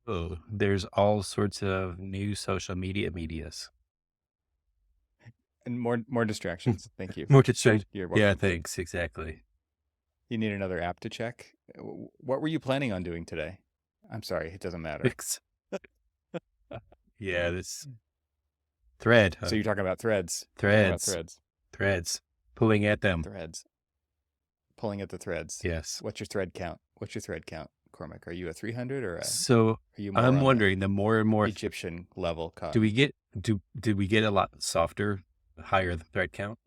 Oh, there's all sorts of new social medias. And more distractions. Thank you. More distraction. You're Yeah, welcome. thanks. Exactly. You need another app to check. What were you planning on doing today? I'm sorry, it doesn't matter. Ex- Yeah, this thread, So huh? you're talking about threads. You're talking about Threads, threads. threads, pulling at them. Threads. Pulling at the threads. Yes. What's your thread count? What's your thread count, Cormac? Are you a 300 or So are you more I'm on the wondering, the more and more, Egyptian level do cotton? we get, did we get a lot softer, higher the thread count?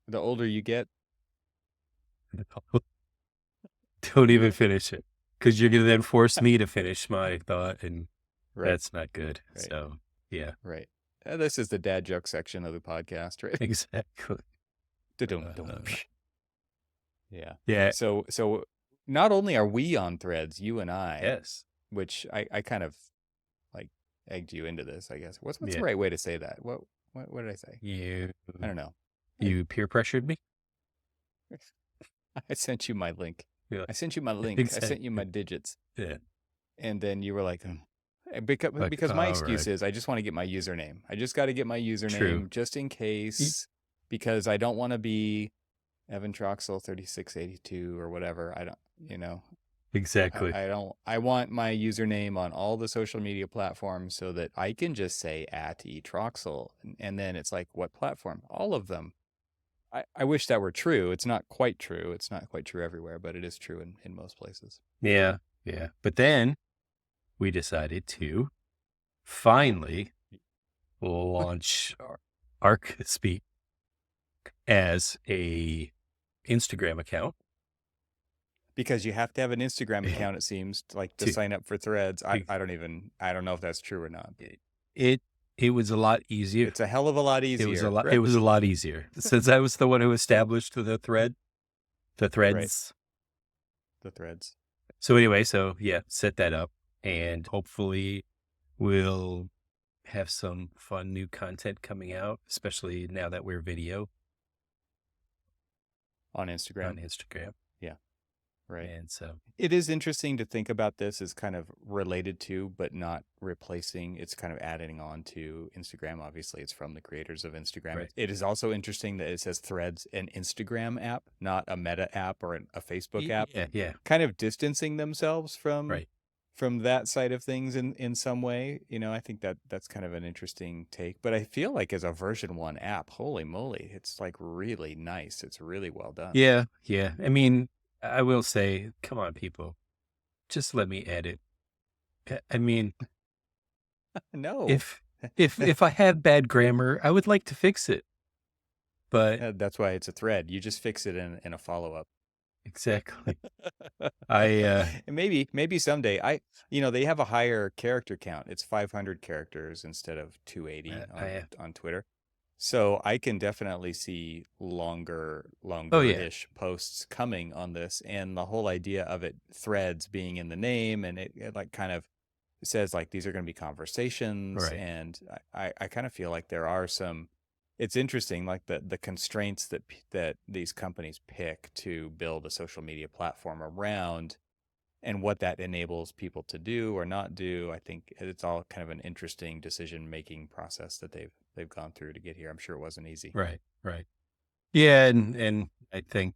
The older you get, Don't even finish it, because you're going to then force me to finish my thought, and right, that's not good. right, So, yeah, right. This is the dad joke section of the podcast, right? exactly. Da-dum-dum. Uh, Yeah. yeah, So not only are we on threads, you and I, yes, which I kind of like egged you into this, I guess. What's the yeah. right way to say that? What did I say? You, I don't know. I you peer pressured me? I sent you my link. Yeah, I sent you my link. I sent you exactly. my digits. Yeah. And then you were like, because Like, because my all excuse right. is I just want to get my username. I just got to get my True. username just in Y- case because I don't want to be Evan Troxel 3682 or whatever. I don't, you know, Exactly. I don't. I want my username on all the social media platforms so that I can just say at eTroxel, and then it's like, what platform? All of them. I wish that were true. It's not quite true. It's not quite true everywhere, but it is true in most places. Yeah. Yeah. But then we decided to finally launch Archispeak as a Instagram account. Because you have to have an Instagram account, it seems like to To sign up for Threads. I, ex- I don't even. I don't know if that's true or not. it it was a lot easier. It's a hell of a lot It was a easier, lot. It right? was a lot easier since I was the one who established the Right. threads. The Threads. So anyway, so yeah, set that up, and hopefully we'll have some fun new content coming out, especially now that we're video On on Instagram. Instagram. Yeah. Right. And so, It is interesting to think about this as kind of related to, but not replacing. It's kind of adding on to Instagram. Obviously, it's from the creators of Instagram. right. It is also interesting that it says Threads, an Instagram app, not a Meta app or a Facebook app, Yeah, yeah, kind of distancing themselves right. from that side of things in some way. I think that's kind of an interesting take. But I feel like as a version 1 app, holy moly, it's like really nice. It's really well done. Yeah, yeah. I mean, I will say, come on, people, just let me edit. I mean, No. if I have bad grammar, I would like to fix it. But That's why it's a thread. You just fix it in a follow up. exactly, I And maybe someday they have a higher character count. It's 500 characters instead of 280 I on Twitter. So I can definitely see oh yeah, longer-ish posts coming on this, and the whole idea of it threads being in the name, and it like kind of says like these are going to be conversations, right. and I kind of feel like there are some. It's interesting, like the constraints that these companies pick to build a social media platform around, and what that enables people to do or not do. I think it's all kind of an interesting decision making process that they've gone through to get here. I'm sure it wasn't easy. Right, right. Yeah, and I think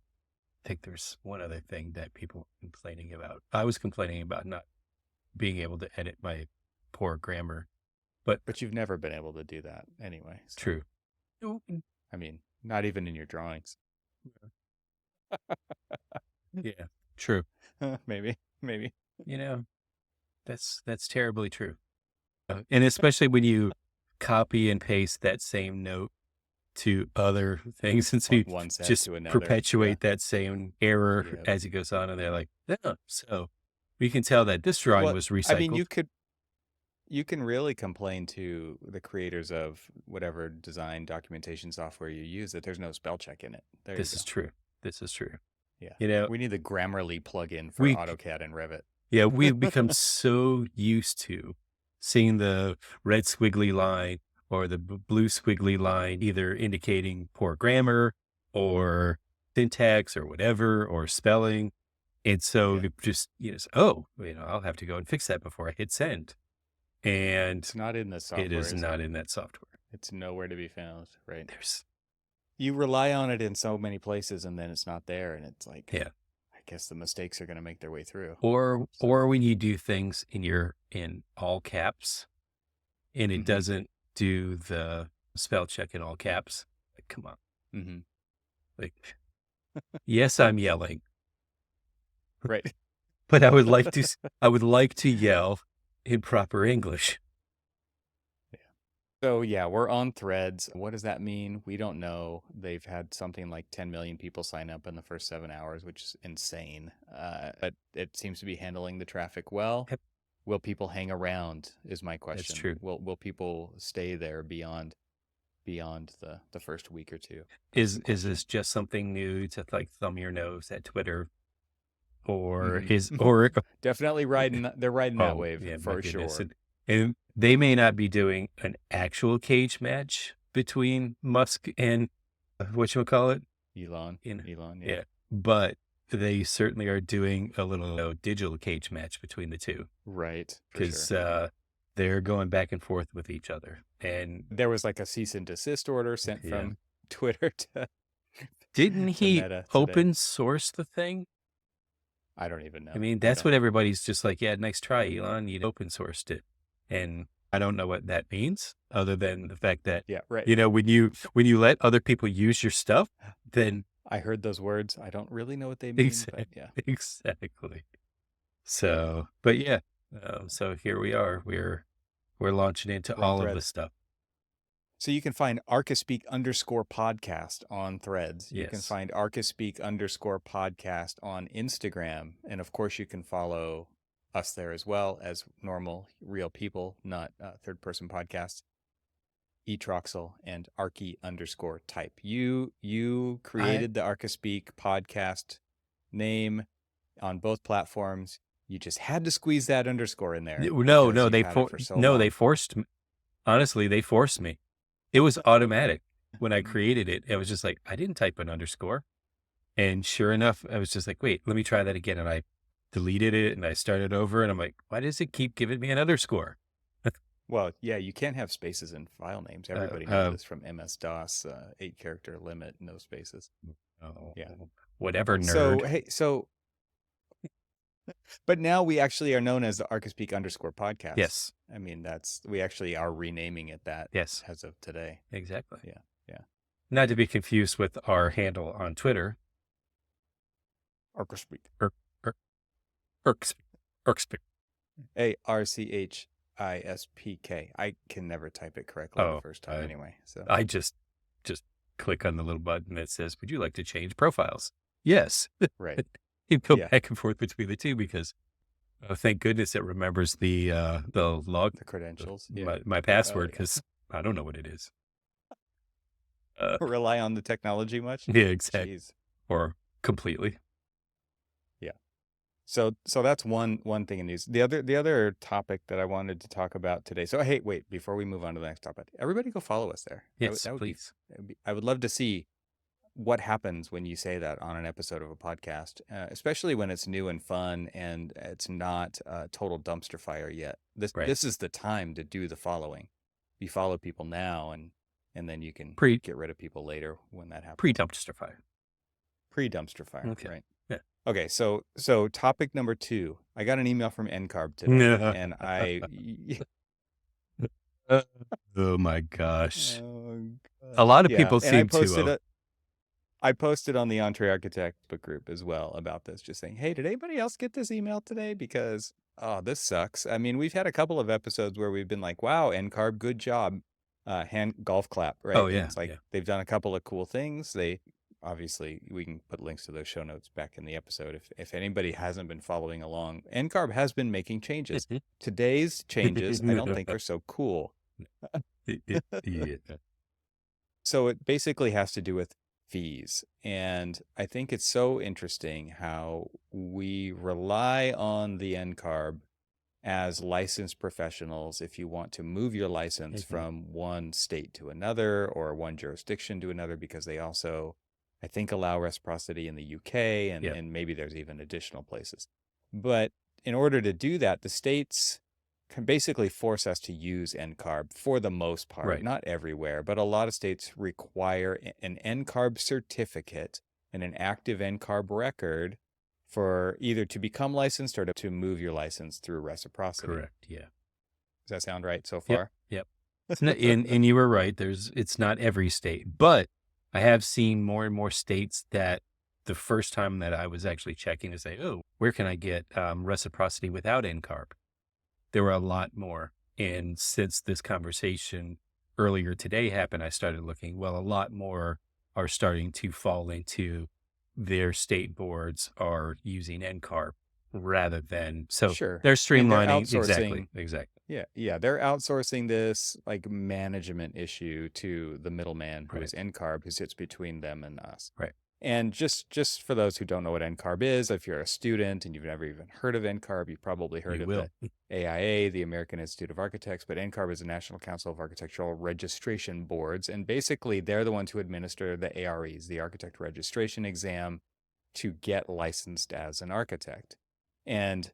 there's one other thing that people are complaining about. I was complaining about not being able to edit my poor grammar, but But you've never been able to do that anyway. So true. Oh, I mean, not even in your drawings. yeah, true. Maybe. You know, that's terribly true. And especially when you copy and paste that same note to other things, and so you One set just to another. Yeah. perpetuate that same error Yeah. as it goes on, and they're like, "Oh, so we can tell that this drawing Well, was I mean, recycled." you can really complain to the creators of whatever design documentation software you use that there's no spell check in it. There you This go. is true. This is true. Yeah. You know, We need the Grammarly plugin for we AutoCAD and Revit. yeah, we've become so used to seeing the red squiggly line or the blue squiggly line, either indicating poor grammar or syntax or whatever, or spelling. And so Yeah. it just, oh, I'll have to go and fix that before I hit send. And It's not in the it software, is is it? not in that software. It's nowhere to be found, right? There's, You rely on it in so many places and then it's not there, and it's like, yeah. I guess the mistakes are going to make their way through. Or So, when you do things in all caps and it mm-hmm, doesn't do the spell check in all caps, like, come on. mm-hmm. Like, yes, I'm yelling, Right. but I would like to yell in proper English. So yeah, we're on Threads. What does that mean? We don't know. They've had something like 10 million people sign up in the first 7 hours, which is insane. But it seems to be handling the traffic well. Yep. Will people hang around? Is my That's question. true. Will people stay there beyond the first week or two? That's Is the question. this just something new to like thumb your nose at Twitter, or Mm-hmm. or Definitely riding. They're riding that oh wave yeah, my for goodness, sure. and they may not be doing an actual cage match between Musk and whatchamacallit, Elon. in Elon. Yeah. yeah, but they certainly are doing a little digital cage match between the two, Right. For because sure. they're going back and forth with each other. And There was like a cease and desist order sent yeah, from Twitter to didn't to he Meta today. open source the thing? I don't even I know. mean, I that's don't. what everybody's just like, yeah, nice try, Elon. You open sourced it. And I don't know what that means other than the fact that, Yeah, right. when you let other people use your stuff, then I heard those words. I don't really know what they mean, exactly, but yeah. exactly. So, but yeah, so here we are. We're launching into We're on all of this Threads. stuff. So you can find Archispeak_podcast on Threads. You can Yes. find Archispeak_podcast on Instagram. And of course, you can follow us there as well as normal, real people, not third person podcasts. eTroxel and Archy_type. You I created the Archispeak podcast name on both platforms. You just had to squeeze that underscore in there no, because no, you've had it for so they long. forced me. Honestly, they forced me. It was automatic when I created it. It was just like, I didn't type an underscore. And sure enough, I was just like, wait, let me try that again. And I deleted it and I started over and I'm like, why does it keep giving me an underscore? Well, yeah, you can't have spaces in file names. Uh, Everybody knows uh, this from MS-DOS, 8-character limit, no spaces. oh, Yeah. whatever, So, nerd. hey, but now we actually are known as the Archispeak_podcast. Yes. I mean, we actually are renaming it that Yes. as of today. Exactly. Yeah. Yeah. Not to be confused with our handle on Twitter. Archispeak. Irk, irk, Irkspick. Archispk. I can never type it correctly the first time anyway. So I just click on the little button that says, would you like to change profiles? Yes. right. You go Yeah. back and forth between the two because thank goodness it remembers the log, The credentials. Yeah. my password, yeah. because I don't know what it is. Rely on the technology much? Yeah, exactly. Jeez. Or completely. Yeah. So that's one thing in news. The other topic that I wanted to talk about today. So hey, wait, before we move on to the next topic, everybody go follow us there. Yes, That would please. I would love to see what happens when you say that on an episode of a podcast, especially when it's new and fun and it's not a total dumpster fire yet. Right. This is the time to do the following. You follow people now, and then you can get rid of people later when that happens. Pre-dumpster fire. Pre-dumpster fire, Okay. right? Yeah. Okay, so topic number 2. I got an email from NCARB today, and I. Oh my gosh! A lot of people seem to. I posted on the Entree Architect book group as well about this, just saying, hey, did anybody else get this email today? Because, this sucks. I mean, we've had a couple of episodes where we've been like, wow, NCARB, good job. Hand golf clap, right? Oh, yeah. And it's like they've done a couple of cool things. Obviously, we can put links to those show notes back in the episode. If anybody hasn't been following along, NCARB has been making changes. Today's changes, I don't think are so cool. Yeah. So it basically has to do with fees. And I think it's so interesting how we rely on the NCARB as licensed professionals if you want to move your license from one state to another or one jurisdiction to another, because they also I think allow reciprocity in the UK, Yeah. and maybe there's even additional places. But in order to do that, the states can basically force us to use NCARB for the most part, Right. not everywhere, but a lot of states require an NCARB certificate and an active NCARB record for either to become licensed or to move your license through reciprocity. Correct. Yeah. Does that sound right so Yep. far? Yep. It's not, and you were right. It's not every state, but I have seen more and more states that the first time that I was actually checking to say, oh, where can I get reciprocity without NCARB? There were a lot more. And since this conversation earlier today happened, I started looking, well, a lot more are starting to fall into their state boards are using NCARB rather than, so Sure. they're And they're streamlining. Exactly. outsourcing. Exactly. Yeah, they're outsourcing this like management issue to the middleman who Right. is NCARB, who sits between them and us. Right. And just for those who don't know what NCARB is, if you're a student and you've never even heard of NCARB, you've probably heard You of will. the AIA, the American Institute of Architects, but NCARB is the National Council of Architectural Registration Boards. And basically, they're the ones who administer the AREs, the Architect Registration Exam, to get licensed as an architect. And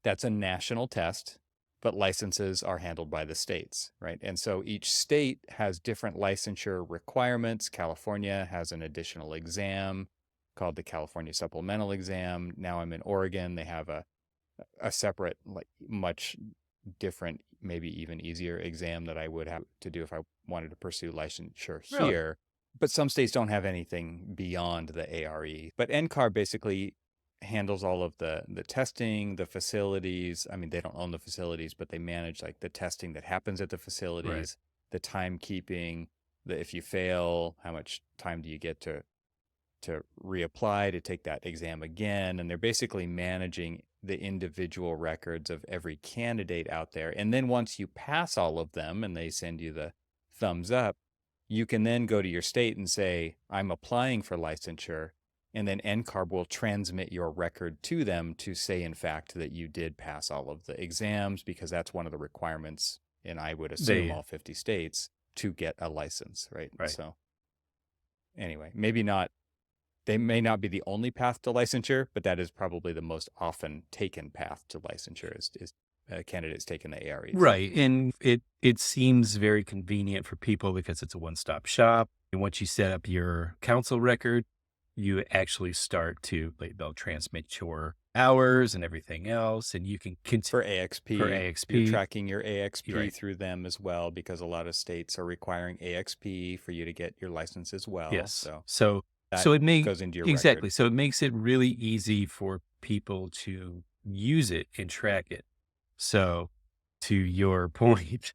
that's a national test, but licenses are handled by the states, right? And so each state has different licensure requirements. California has an additional exam called the California Supplemental Exam. Now I'm in Oregon. They have a separate, like much different, maybe even easier exam that I would have to do if I wanted to pursue licensure Really? here. But some states don't have anything beyond the ARE. But NCAR basically handles all of the testing, the facilities. I mean, they don't own the facilities, but they manage like the testing that happens at the Right. facilities, the timekeeping, the if you fail, how much time do you get to reapply to take that exam again. And they're basically managing the individual records of every candidate out there. And then once you pass all of them and they send you the thumbs up, you can then go to your state and say, I'm applying for licensure. And then NCARB will transmit your record to them to say, in fact, that you did pass all of the exams, because that's one of the requirements, and I would assume all 50 states, to get a license, right? Right. So anyway, maybe not, they may not be the only path to licensure, but that is probably the most often taken path to licensure is candidates taking the AREs. Right. And it seems very convenient for people because it's a one-stop shop. And once you set up your council record, you actually start to, like, they'll transmit your hours and everything else, and you can For AXP, you're tracking your AXP through them as well, because a lot of states are requiring AXP for you to get your license as well. Yes. So it goes into your exactly. record. So it makes it really easy for people to use it and track it. So to your point.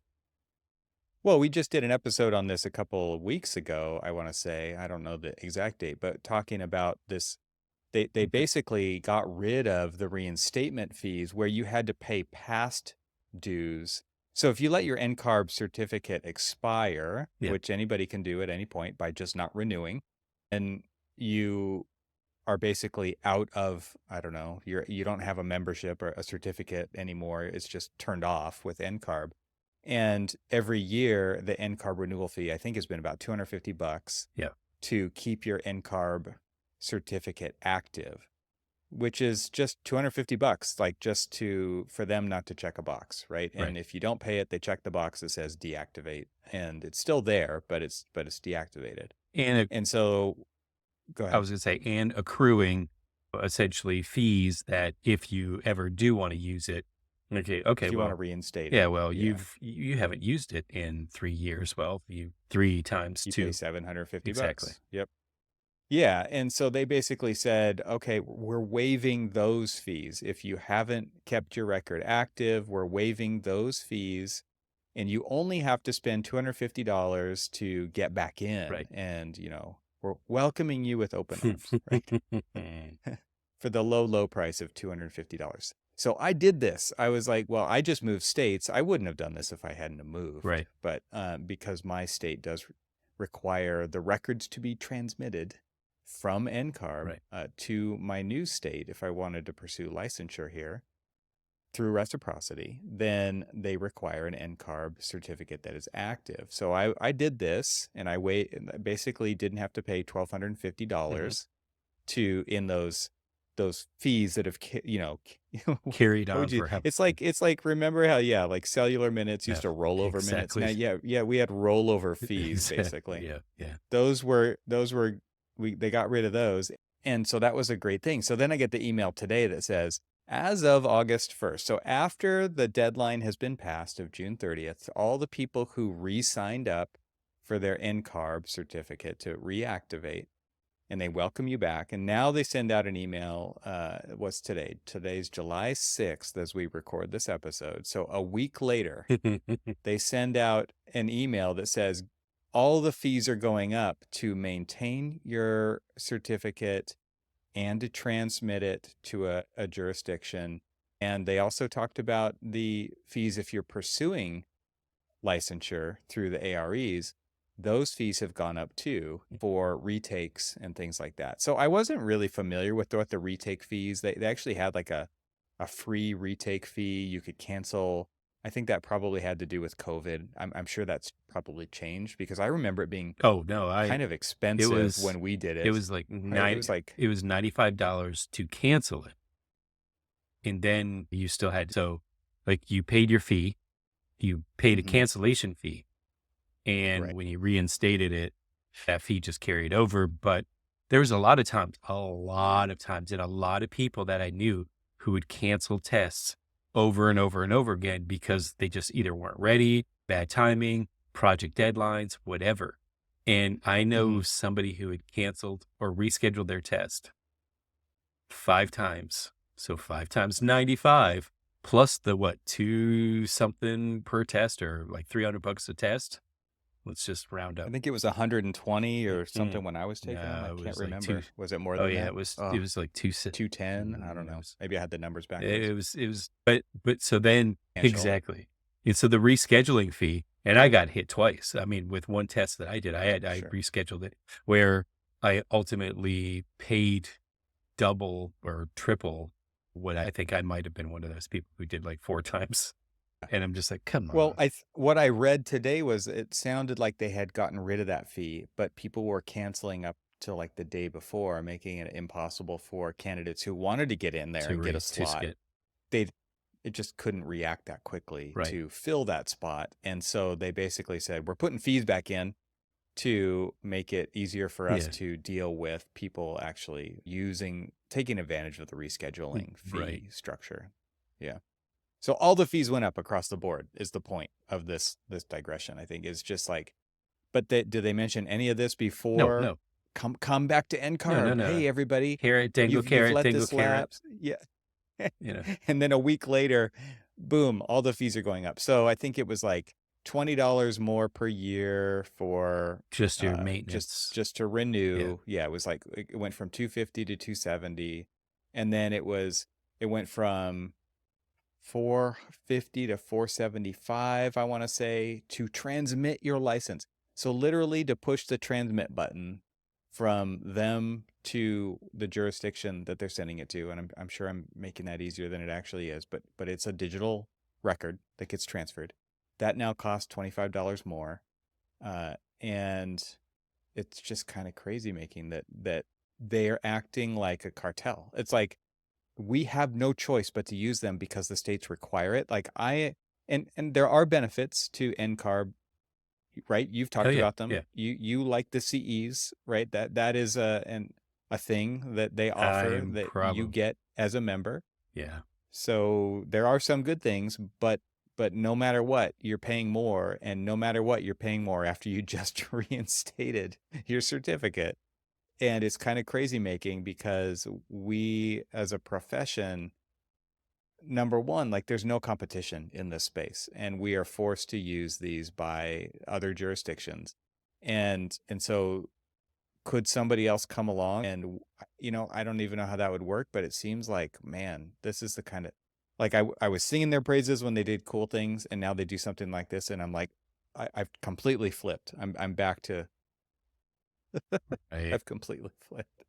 Well, we just did an episode on this a couple of weeks ago, I want to say. I don't know the exact date, but talking about this, they basically got rid of the reinstatement fees where you had to pay past dues. So if you let your NCARB certificate expire, which anybody can do at any point by just not renewing, and you are basically out of, I don't know, you don't have a membership or a certificate anymore. It's just turned off with NCARB. And every year, the NCARB renewal fee, I think, has been about $250 to keep your NCARB certificate active, which is just $250, like just for them not to check a box, right? And if you don't pay it, they check the box that says deactivate, and it's still there, but it's deactivated. And so, go ahead. I was going to say, and accruing essentially fees that if you ever do want to use it, okay. If you want to reinstate it. Yeah, well, you haven't used it in 3 years. Well, you 3 times you 2. Pay $750. Exactly. Yep. Yeah, and so they basically said, okay, we're waiving those fees. If you haven't kept your record active, we're waiving those fees, and you only have to spend $250 to get back in. Right. And, we're welcoming you with open arms, right? For the low price of $250. So I did this. I was like, well, I just moved states. I wouldn't have done this if I hadn't moved. Right. But because my state does require the records to be transmitted from NCARB to my new state if I wanted to pursue licensure here, through reciprocity, then they require an NCARB certificate that is active. So I did this, and I basically didn't have to pay Hmm. $1,250 to in those fees that have Carried what on would you, for how? it's like remember how, yeah, like cellular minutes Yeah, used to roll over minutes. Now, exactly. yeah, we had rollover fees Exactly. basically. Yeah. Yeah. Those were they got rid of those. And so that was a great thing. So then I get the email today that says, as of August 1st, so after the deadline has been passed of June 30th, all the people who re-signed up for their NCARB certificate to reactivate, and they welcome you back. And now they send out an email. What's today? Today's July 6th as we record this episode. So a week later, they send out an email that says all the fees are going up to maintain your certificate and to transmit it to a jurisdiction. And they also talked about the fees if you're pursuing licensure through the AREs. Those fees have gone up too for retakes and things like that. So I wasn't really familiar with what the retake fees. They actually had like a free retake fee. You could cancel. I think that probably had to do with COVID. I'm sure that's probably changed because I remember it being Oh no, kind of it expensive was when we did it it. was like Right? It was like, $95 to cancel it. And then you still had, so like you paid your fee, you paid a mhm, cancellation fee. And right. when you reinstated it, that fee just carried over. But there was a lot of times, and a lot of people that I knew who would cancel tests over and over and over again because they just either weren't ready, bad timing, project deadlines, whatever. And I know Mhm. somebody who had canceled or rescheduled their test 5 times. So 5 times 95 plus the what, two something per test, or like $300 a test. Let's just round I up. think it was 120 or Mm. something when I was taking them. I No, it can't was like two. remember. Was it more Oh than yeah, that? it was. It Oh, was like 210. I don't it know. was. Maybe I had the numbers backwards. It was. It was. But so then Financial. exactly. And so the rescheduling fee, and I got hit twice. I mean, with one test that I did, I Sure. rescheduled it where I ultimately paid double or triple what I think. I might have been one of those people who did like 4 times, and I'm just like, come Well, on. what I read today was it sounded like they had gotten rid of that fee, but people were canceling up till like the day before, making it impossible for candidates who wanted to get in there and get a To slot. skit. They it just couldn't react that quickly Right. to fill that spot. And so they basically said, we're putting fees back in to make it easier for us Yeah. to deal with people actually taking advantage of the rescheduling Right. fee structure. Yeah. So all the fees went up across the board is the point of this digression, I think, is just like, but did they mention any of this No. before? No. Come back to No. No. NCARB. No. Hey, everybody, Carrot, dangle, you've carrot, let dangle, this carrot. lapse. Yeah. You know, And then a week later, boom, all the fees are going up. So I think it was like $20 more per year for just your just maintenance. just to Yeah. renew. Yeah, it was like it went from 250 to 270, and then it went from 450 to 475, I want to say, to transmit your license. So literally to push the transmit button from them to the jurisdiction that they're sending it to. And I'm sure I'm making that easier than it actually is, but it's a digital record that gets transferred. That now costs $25 more. And it's just kind of crazy making that they're acting like a cartel. It's like we have no choice but to use them because the states require it. Like and there are benefits to NCARB, right? You've Oh talked yeah. about them. Yeah. You like the CEs, right? That is a thing that they offer I'm that you probably, get as a member. yeah. So there are some good things, but no matter what, you're paying more, and no matter what, you're paying more after you just reinstated your certificate. And it's kind of crazy making because we as a profession, number one, like there's no competition in this space, and we are forced to use these by other jurisdictions. And so could somebody else come along and I don't even know how that would work, but it seems like, man, this is the kind of, like, I was singing their praises when they did cool things, and now they do something like this, and I'm like, I've completely flipped. I'm back to Right. I've completely flipped.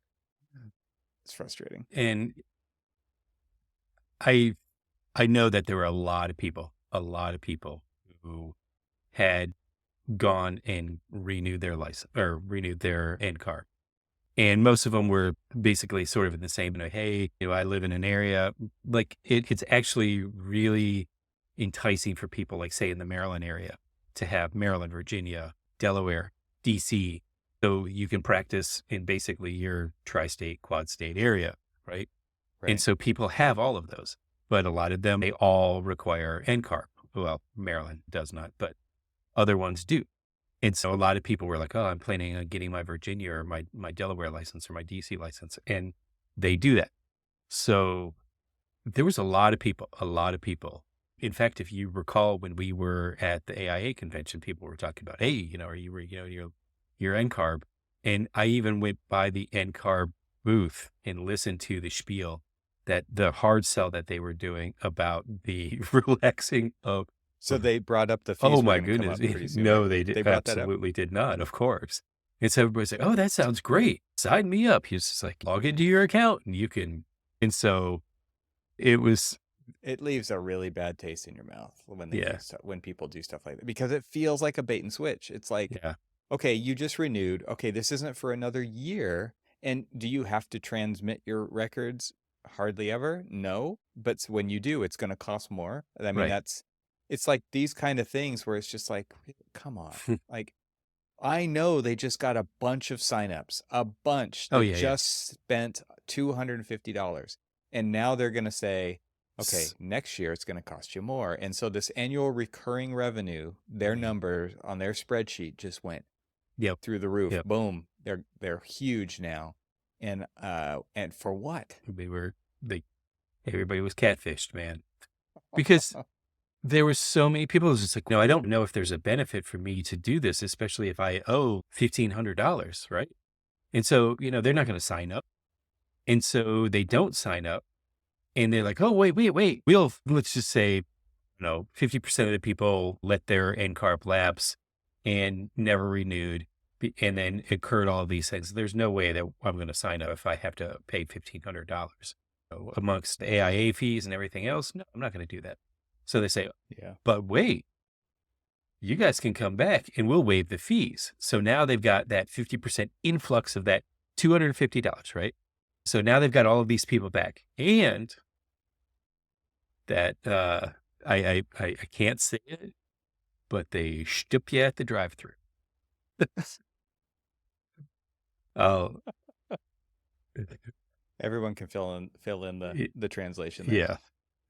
It's frustrating. And I I know that there were a lot of people who had gone and renewed their license or renewed their NCARB. And most of them were basically sort of in the same, hey, I live in an area like it's actually really enticing for people, like say in the Maryland area, to have Maryland, Virginia, Delaware, DC. So you can practice in basically your tri-state, quad state area, right? And Right. so people have all of those, but a lot of them, they all require NCARB. Well, Maryland does not, but other ones do. And so a lot of people were like, oh, I'm planning on getting my Virginia or my Delaware license or my DC license. And they do that. So there was a lot of people, a lot of people. In fact, if you recall when we were at the AIA convention, people were talking about, hey, are you, your NCARB. And I even went by the NCARB booth and listened to the spiel that the hard sell that they were doing about the relaxing of, So they brought up the oh fees were my going to come goodness. up pretty soon, right? No, they did, They brought that up. absolutely did not, of course. And so everybody's like, oh, that sounds great. Sign me up. He's just like, log into your account and you can. And so it was, It leaves a really bad taste in your mouth when they do yeah, stuff, when people do stuff like that, because it feels like a bait and switch. It's like, yeah, okay, you just renewed. Okay, this isn't for another year. And do you have to transmit your records? Hardly ever. No. But when you do, it's going to cost more. I mean, right. it's like these kind of things where it's just like, come on. Like, I know they just got a bunch of signups, a bunch Oh, that yeah, yeah. just spent $250. And now they're going to say, okay, S- next year it's going to cost you more. And so this annual recurring revenue, their mhm. numbers on their spreadsheet just went Yep, through the roof. yep. Boom. They're huge now. And for what? They were, they, everybody was catfished, man, because there were so many people who was just like, no, I don't know if there's a benefit for me to do this, especially if I owe $1,500, right? And so, they're not going to sign up. And so they don't sign up and they're like, oh, wait, wait, wait. Let's just say, 50% of the people let their NCARB lapse and never renewed and then incurred all these things. There's no way that I'm going to sign up if I have to pay $1,500 amongst the AIA fees and everything else. No, I'm not going to do that. So they say, Yeah. but wait, you guys can come back and we'll waive the fees. So now they've got that 50% influx of that $250, right? So now they've got all of these people back and that, I can't say it, but they shtup you at the drive-through. Oh, Everyone can fill in it, the translation there. yeah,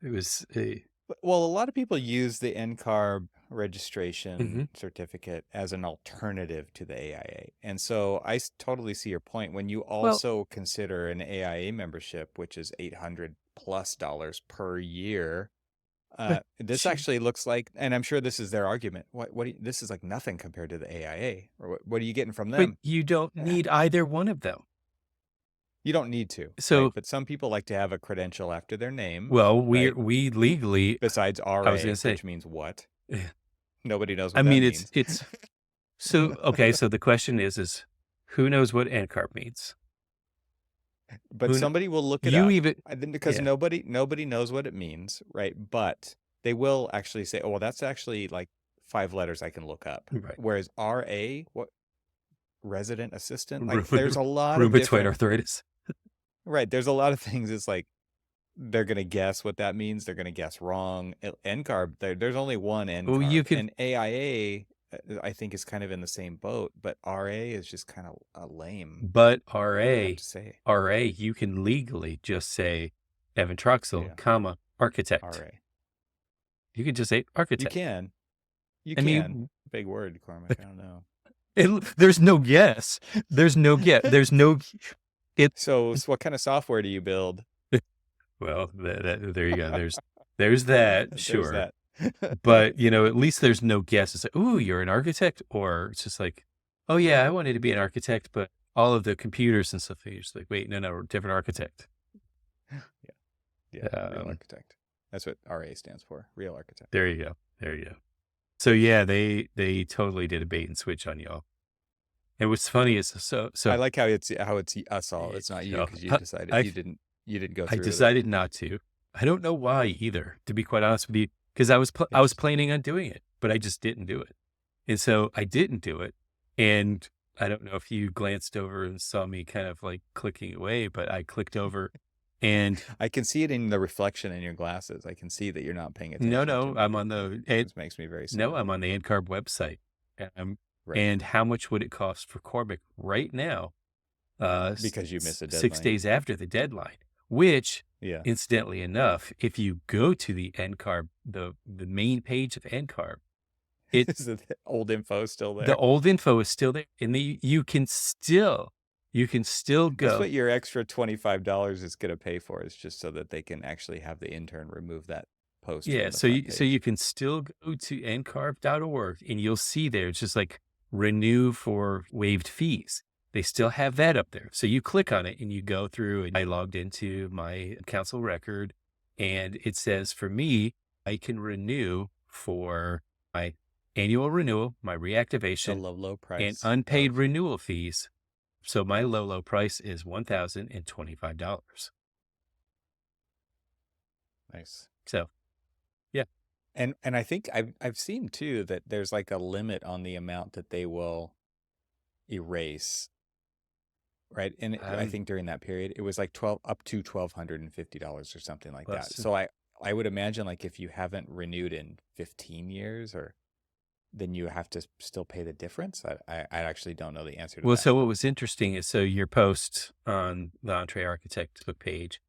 it was a, Well, a lot of people use the NCARB registration mhm. certificate as an alternative to the AIA. And so totally see your point. When you Well, also consider an AIA membership, which is $800+ per year, but this actually looks like, and I'm sure this is their argument. This is like nothing compared to the AIA. Or what are you getting from but them? you don't need either one of them. You don't need to, right? So, But some people like to have a credential after their name, well, right? we legally, Besides I was going RA, to say, which means what? Nobody knows I what that mean, means. it's so, okay. So the question is who knows what NCARB means? But Who, somebody will look it you up. even, I think because yeah, nobody knows what it means, right? But they will actually say, "Oh, well, that's actually like 5 letters I can look up." right. Whereas RA, what resident assistant, like there's Rheumatoid a lot of rheumatoid different, arthritis. right? There's a lot of things. It's like they're gonna guess what that means. They're gonna guess wrong. NCARB, there's only one Well, you NCARB, could, and AIA, I think is kind of in the same boat, but RA is just kind of a lame. but What do you have to say? You can legally just say Evan Troxel, Yeah, comma, architect. RA. You could just say You architect. can. You I can. mean, Big word, Cormac. I don't know. there's no guess. There's no get. There's no, it, So what kind of software do you build? well, there you go. There's that, There's sure. that. But, at least there's no guess. It's like, ooh, you're an architect. Or it's just like, oh, yeah, I wanted to be an architect, but all of the computers and stuff, you're just like, wait, no, different architect. Yeah. Yeah. Real Um, architect. That's what RA stands for. Real architect. there you go. There you go. So yeah, they totally did a bait and switch on y'all. And what's funny is I so like how it's us all. eh, It's not you you know, because you decided I you didn't go I through with it. decided not to. I don't know why either, to be quite honest with you, because I was Interesting. planning on doing it, but I just didn't do it. And so I didn't do it. And I don't know if you glanced over and saw me kind of like clicking away, but I clicked over and I can see it in the reflection in your glasses. I can see that you're not paying no, attention to no, I'm me. on It the just makes me very no, sad. I'm on the NCARB website. Right. And how much would it cost for Corbic right now, Because you miss a 6 deadline. days after the deadline? Which, Yeah. incidentally enough, if you go to the NCARB, the main page of NCARB, it Is the old info still the there? old info is still there, and you can still That's go. what your extra $25 is gonna pay for, is just so that they can actually have the intern remove that post Yeah, from the front so page. you can still go to ncarb.org, and you'll see there, it's just like renew for waived fees. They still have that up there. So you click on it and you go through, and I logged into my council record, and it says for me, I can renew for my annual renewal, my The reactivation, low, low and price unpaid of renewal fees. So my low price is $1,025. nice. So yeah, And I think I've seen too that there's like a limit on the amount that they will erase, right? And I I'm think during that period it was like 12 up to $1,250 or something like that. close. So I would imagine like if you haven't renewed in 15 years, or then you have to still pay the difference. I actually don't know the answer to Well, that. so what was interesting is so your post on the Entree Architect book page,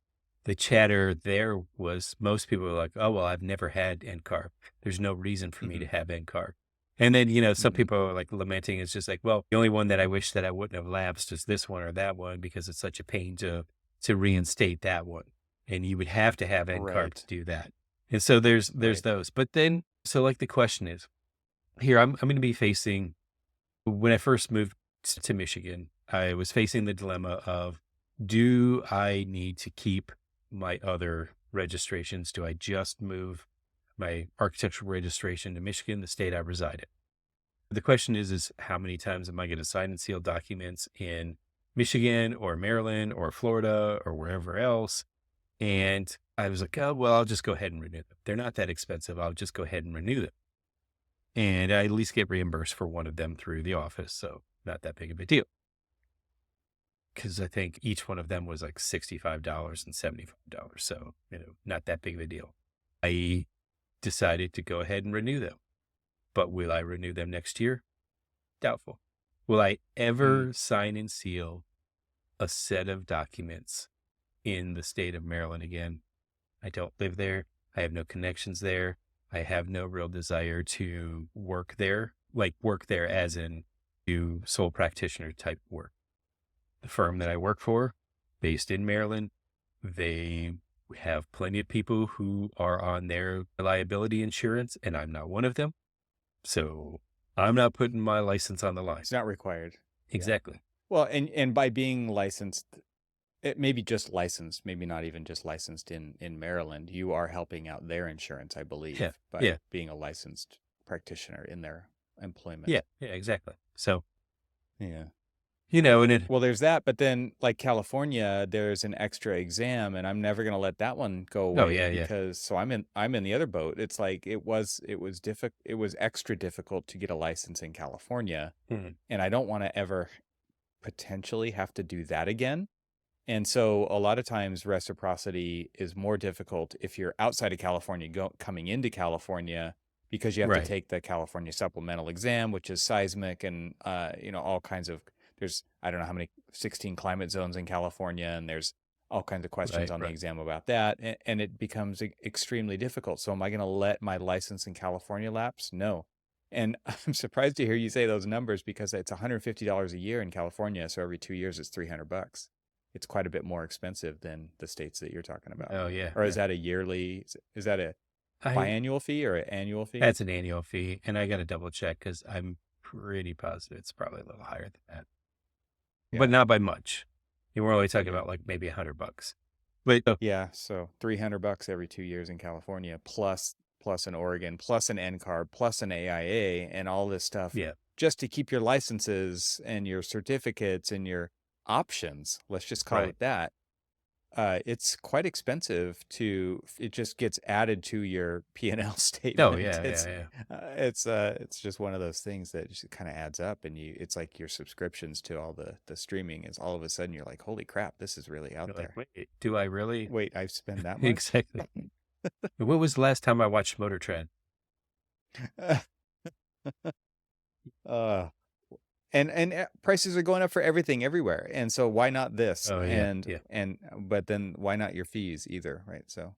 the chatter there was most people were like, "Oh, well, I've never had NCARB. There's no reason for me Hmm. to have NCARB." And then, some Hmm. people are like lamenting. It's just like, well, the only one that I wish that I wouldn't have lapsed is this one or that one because it's such a pain to reinstate that one, and you would have to have NCARB to Right. do that. And so there's Right. those. But then, so like the question is, here I'm going to be facing when I first moved to Michigan, I was facing the dilemma of do I need to keep my other registrations? Do I just move my architectural registration to Michigan, the state I reside in? The question is how many times am I going to sign and seal documents in Michigan or Maryland or Florida or wherever else? And I was like, oh, well, I'll just go ahead and renew them. They're not that expensive. I'll just go ahead and renew them. And I at least get reimbursed for one of them through the office. So not that big of a deal. Because I think each one of them was like $65 and $75. So, not that big of a deal. I decided to go ahead and renew them. But will I renew them next year? Doubtful. Will I Hmm. ever sign and seal a set of documents in the state of Maryland again? I don't live there. I have no connections there. I have no real desire to work there, like work there as in do sole practitioner type work. The firm that I work for, based in Maryland, they have plenty of people who are on their liability insurance, and I'm not one of them. So I'm not putting my license on the line. It's not required. Yeah. Exactly. Well, and by being licensed, it maybe just licensed, maybe not even just licensed in Maryland, you are helping out their insurance, I Yeah. believe, by Yeah. being a licensed practitioner in their employment. Yeah. Yeah. Exactly. So, Yeah. and it, Well, there's that, but then like California, there's an extra exam, and I'm never going to let that one go oh, away, yeah. Yeah. because so I'm in the other boat. It's like it was extra difficult to get a license in California, Mhm. and I don't want to ever potentially have to do that again. And so a lot of times reciprocity is more difficult if you're outside of California coming into California, because you have to Right. take the California supplemental exam, which is seismic and all kinds of, there's I don't know how many 16 climate zones in California, and there's all kinds of questions Right. on the Right. exam about that, and it becomes extremely difficult. So am I going to let my license in California lapse? No. And I'm surprised to hear you say those numbers, because it's $150 a year in California, so every 2 years it's $300. It's quite a bit more expensive than the states that you're talking about. Oh, yeah. Or is Yeah. that a yearly, is that a I, biannual fee or an annual fee? that's an annual fee. And I got to double check because I'm pretty positive it's probably a little higher than that, but Yeah. not by much. You were only talking Yeah. about like maybe $100. But Yeah. So $300 every 2 years in California, plus an Oregon, plus an NCARB, plus an AIA, and all this stuff, yeah. just to keep your licenses and your certificates and your options. Let's just call Right. it that. it's quite expensive it just gets added to your P&L Oh statement. yeah, yeah, yeah. It's just one of those things that just kind of adds up, and it's like your subscriptions to all the streaming is all of a sudden you're like, holy crap, this is really out You're like, there. wait, do I really? Wait, I've spent that much? Exactly. When was the last time I watched Motor Trend? uh and prices are going up for everything everywhere, and so why not this? Oh yeah, And yeah. but then why not your fees either, right? So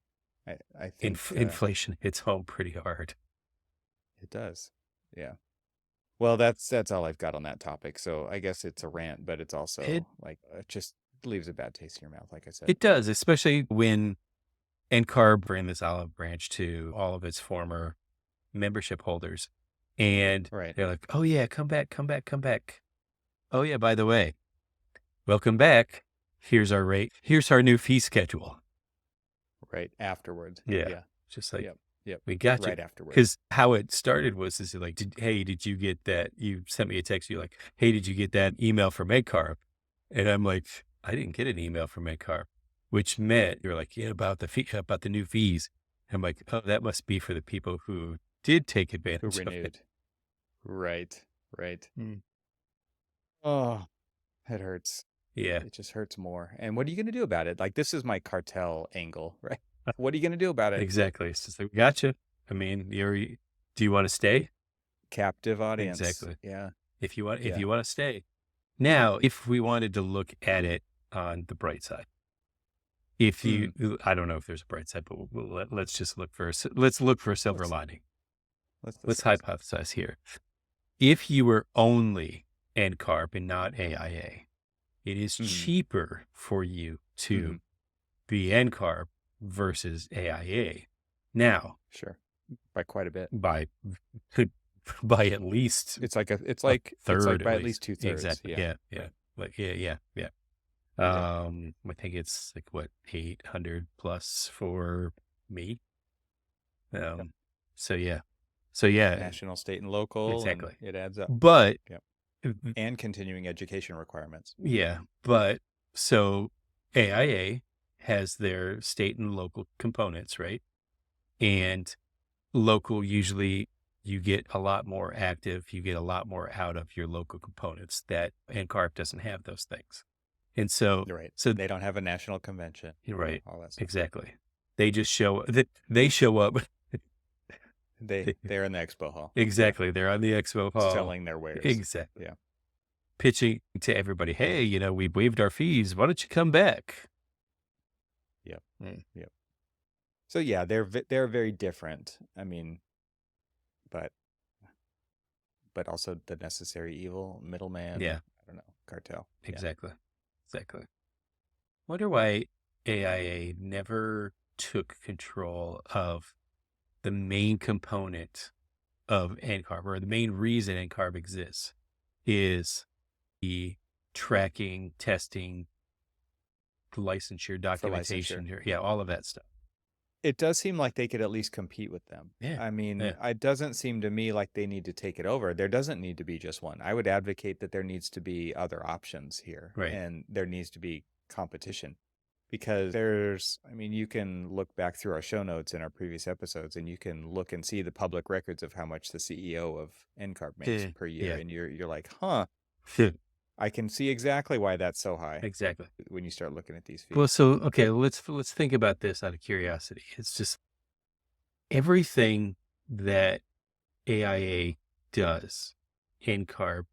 I think Inflation hits home pretty hard. it does. Yeah. Well, that's all I've got on that topic. So I guess it's a rant, but it's It also like it just leaves a bad taste in your mouth, like I said. it does, especially when NCARB ran this olive branch to all of its former membership holders, and Right. they're like, "Oh yeah, come back, come back, come back. Oh yeah, by the way, welcome back. Here's our rate. Here's our new fee schedule." Right. Afterwards. Yeah, Yeah. just like Yep. Yep. we got you. Right afterwards. Because how it started was, is it like, hey, did you get that? You sent me a text. You're like, hey, did you get that email from NCARB? And I'm like, I didn't get an email from NCARB, which meant you're like, yeah, about the fee, about the new fees. I'm like, oh, that must be for the people who did take Who advantage of it. renewed. Right. Right. Mm. Oh, it hurts. Yeah, It just hurts more. And what are you going to do about it? Like, this is my cartel angle, right? What are you going to do about it? exactly. It's just like, gotcha. I mean, do you want to stay? Captive audience. Exactly. Yeah. If you Yeah. want to stay. Now, if we wanted to look at it on the bright side, if you, I don't know if there's a bright side, but let's just look for, let's look for a silver Let's lining. let's Let's discuss. hypothesize here. If you were only NCARB and not AIA, it is cheaper for you to be NCARB versus AIA. Now, Sure. By quite a bit. by at least It's like third, by at least 2/3. Exactly. Yeah. Yeah. Like, yeah. Yeah. I think it's like what, 800 plus for me. Yep. So yeah. National, state, and local. Exactly. And it adds up. But Yep. And continuing education requirements. yeah, but so AIA has their state and local components, right? And local, usually you get a lot more active, you get a lot more out of your local components. That NCARB doesn't have those things. And so, Right. so they don't have a national convention. you're right. All that stuff. Exactly. They just they show up. They're in the expo hall. Exactly. They're on the expo hall selling their wares. Exactly. Yeah. Pitching to everybody, hey, we waived our fees. Why don't you come back? Yep. Yep. So yeah, they're very different. I mean, but also the necessary evil, middleman. Yeah. I don't know, cartel. Exactly. Wonder why AIA never took control of the main component of NCARB, or the main reason NCARB exists is the tracking, testing, licensure, documentation. Yeah, all of that stuff. It does seem like they could at least compete with them. Yeah. I mean, Yeah. it doesn't seem to me like they need to take it over. There doesn't need to be just one. I would advocate that there needs to be other options here. Right. And there needs to be competition. Because you can look back through our show notes in our previous episodes, and you can look and see the public records of how much the CEO of NCARB makes per year. Yeah. And you're like, huh, I can see exactly why that's so high. Exactly. When you start looking at these fees. Well, so, okay, let's think about this out of curiosity. It's just everything that AIA does, NCARB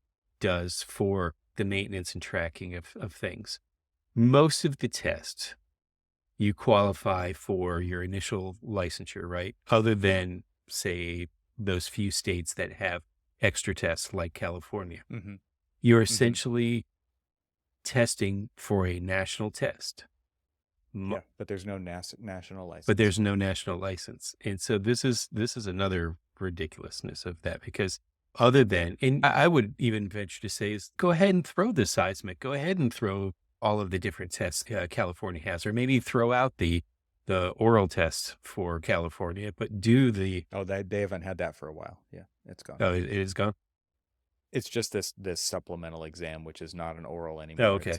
does for the maintenance and tracking of things. Most of the tests, you qualify for your initial licensure, right? Other than, say, those few states that have extra tests like California. You're essentially testing for a national test. Yeah, but there's no national license. But there's no national license. And so this is another ridiculousness of that, because other than, and I would even venture to say, is go ahead and throw the seismic, go ahead and throw all of the different tests California has, or maybe throw out the oral tests for California, but do the... Oh, they haven't had that for a while. Yeah, it's gone. Oh, it is gone? It's just this supplemental exam, which is not an oral anymore. Oh, okay.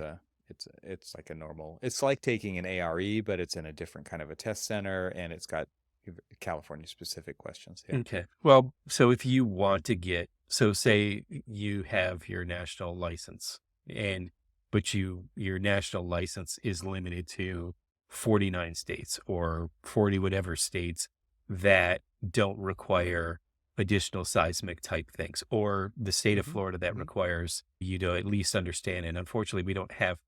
It's like a normal. It's like taking an ARE, but it's in a different kind of a test center, and it's got California specific questions. Yeah. Okay. Well, so if you want to get, so say you have your national license and, but your national license is limited to 49 states or 40 whatever states that don't require additional seismic type things, or the state of Hmm. Florida that Hmm. requires you to at least understand. And unfortunately, we don't have,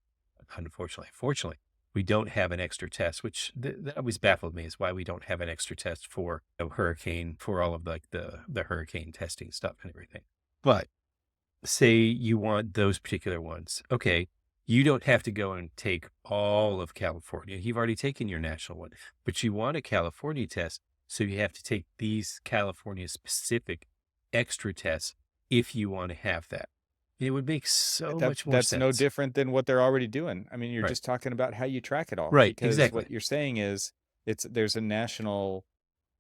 fortunately, we don't have an extra test, which that always baffled me is why we don't have an extra test for hurricane, for all of like the hurricane testing stuff and everything. But say you want those particular ones. Okay. You don't have to go and take all of California. You've already taken your national one, but you want a California test. So you have to take these California specific extra tests if you want to have that. It would make so much more That's no sense. different than what they're already doing. I mean, you're Right. just talking about how you track it all, Right. because Exactly. what you're saying is there's a national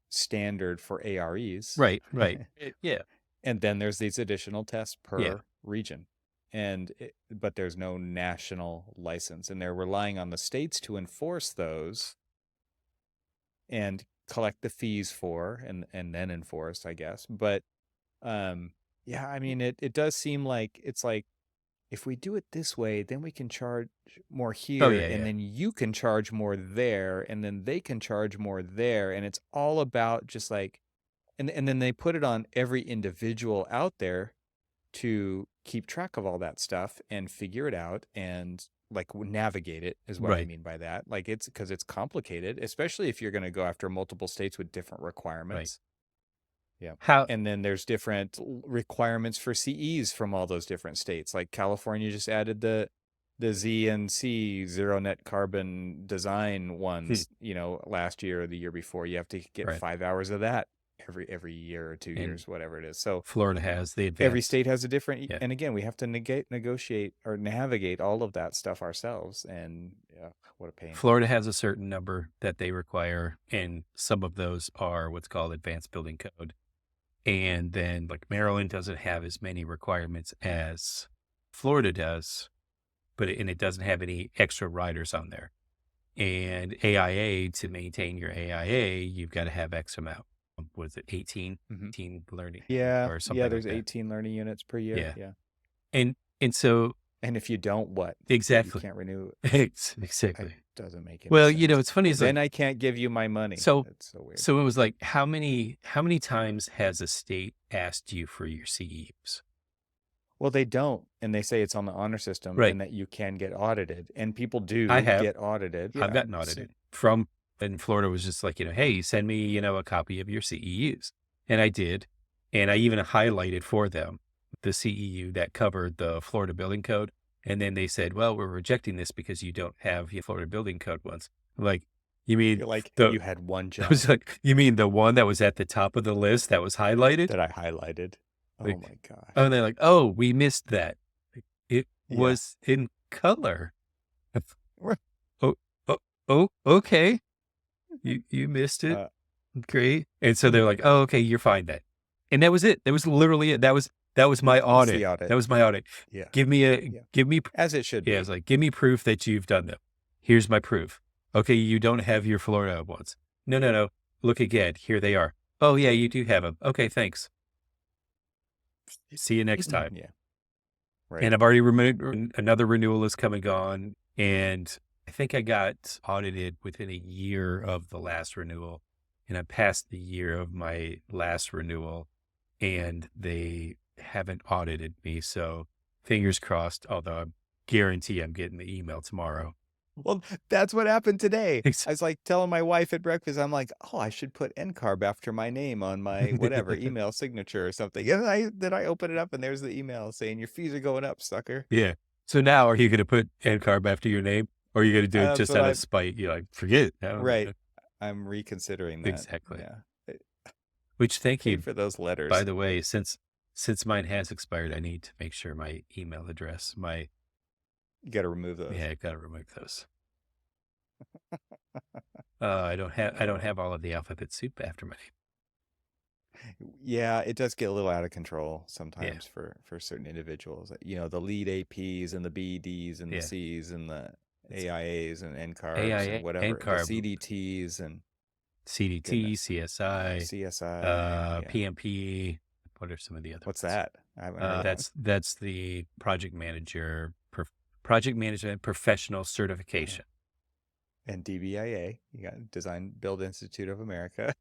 standard for AREs, Right. Right. Yeah. and then there's these additional tests Yeah. per region. But there's no national license, and they're relying on the states to enforce those and collect the fees for, and then enforce, I guess. But yeah, I mean, it does seem like it's like, if we do it this way, then we can charge more Oh here, yeah. and Yeah. then you can charge more there, and then they can charge more there, and it's all about just like, and then they put it on every individual out there to keep track of all that stuff and figure it out and like navigate it, is what I Right. mean by that. Like, it's because it's complicated, especially if you're going to go after multiple states with different Right. requirements. Yeah. How? And then there's different requirements for CEs from all those different states. Like California just added the Z and C, zero net carbon design Hmm, ones, last year or the year before. You have to get right. 5 hours of that every year or 2 And years, whatever it is. So Florida has the every advanced. state has a different, Yeah. and again, we have to negotiate or navigate all of that stuff ourselves. And yeah, what a pain. Florida has a certain number that they require, and some of those are what's called advanced building code. And then like Maryland doesn't have as many requirements as Florida does, but it doesn't have any extra riders on there. And AIA, to maintain your AIA, you've got to have X amount. Was it 18? Hmm. 18 learning Yeah. or Yeah. something like There's that. 18 learning units per year. Yeah. Yeah. And so And if you don't, what? You exactly. can't renew. It Exactly. doesn't make any Well, sense. it's funny. It's like, Then I can't give you my money. so, That's so weird. so it was like, how many times has a state asked you for your CEUs? Well, they don't, and they say it's on the honor system Right. and that you can get audited, and people I do have. get audited. I've Yeah. gotten audited from, and Florida was just like, hey, send me, a copy of your CEUs. And I did. And I even highlighted for them the CEU that covered the Florida building code. And then they said, well, we're rejecting this because you don't have your Florida building code ones. I'm like, you mean You're like, the, you had one I job was like, you mean the one that was at the top of the list that was highlighted? that I highlighted. Oh Like, my gosh. oh, and they're like, oh, we missed that. Like, it Yeah. was in color. Oh, oh, oh, okay. You missed it. Uh, Great. And so they're like, oh, okay, you're fine then. And that was it. That was literally it. That was my That's audit. the audit. That was my audit. Yeah. Give Yeah. me, As it should yeah, be. it's like, give me proof that you've done them. Here's my proof. Okay, you don't have your Florida ones. No. Look again. Here they are. Oh, yeah, you do have them. Okay, thanks. See you next time. Yeah. Right. And I've already removed, another renewal is coming on. And I think I got audited within a year of the last renewal. And I passed the year of my last renewal and they haven't audited me. So fingers crossed, although I guarantee I'm getting the email tomorrow. Well, that's what happened today. Ex- I was like telling my wife at breakfast, I'm like, oh, I should put NCARB after my name on my whatever email signature or something. And then I open it up and there's the email saying your fees are going up, sucker. Yeah. So now are you going to put NCARB after your name or are you going to do it That's just what out I of spite? You're like, forget it. I don't know. right. I'm reconsidering that. Exactly. Yeah. Which thank Pay you. for those letters. By the way, since mine has expired, I need to make sure my email address, You got to remove those. yeah, I got to remove those. I don't have all of the alphabet soup after my name. Yeah, it does get a little out of control Yeah, sometimes for certain individuals. You know, the lead APs and the BDs and the yeah. Cs and the It's AIAs and NCARBs and AIA, whatever, the NCARB, CDTs and CDT, goodness, CSI, CSI. Yeah. PMP. What are some of the other What's ones? that? I haven't heard of that one. That's the project management professional Yeah. certification. And DBIA, you got Design Build Institute of America.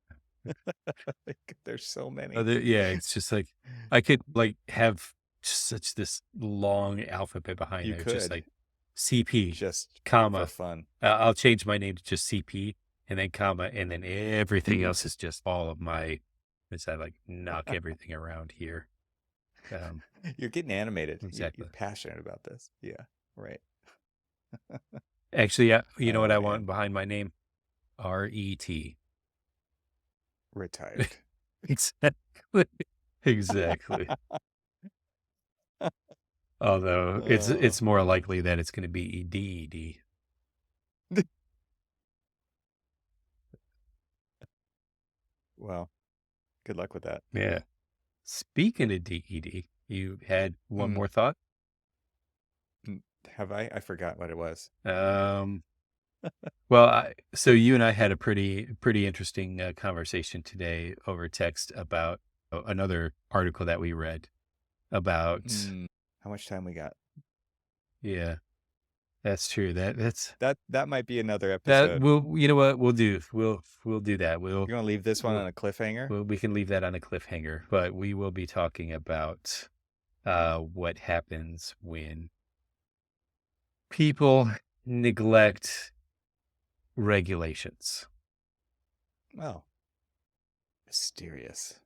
There's so many. Yeah, it's just like I could like have such this long alphabet behind You there, just could like CP, just for comma. fun. I'll change my name to just CP and then comma, and then everything else is just all of my. As I like knock everything around here. Um, You're getting animated. You're exactly. passionate about this. Yeah, right. Actually, you know Oh what I man, want behind my name? RET. retired. Exactly. Exactly. Although Oh, it's more likely that it's going to be ED. well, good luck with that. Yeah. Speaking of DED, you had one Mm, more thought? have I? I forgot what it was. Um, well, so you and I had a pretty interesting conversation today over text about another article that we read about. Mm, how much time we got? Yeah, that's true. That might be another That episode. we'll, you know what we'll do. We'll do that. You want to leave this one We'll, on a cliffhanger? we can leave that on a cliffhanger, but we will be talking about what happens when people neglect regulations. Oh, mysterious.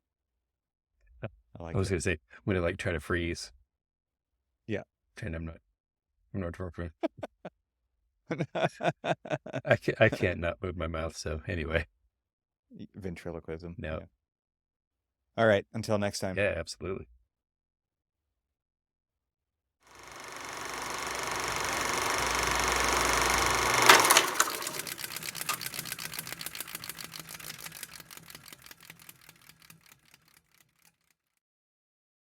I I like was it. going to say when they like try to freeze, Yeah. and I'm not talking. I can't not move my mouth. So anyway, Ventriloquism. no, Yeah. All right. Until next time. yeah, absolutely.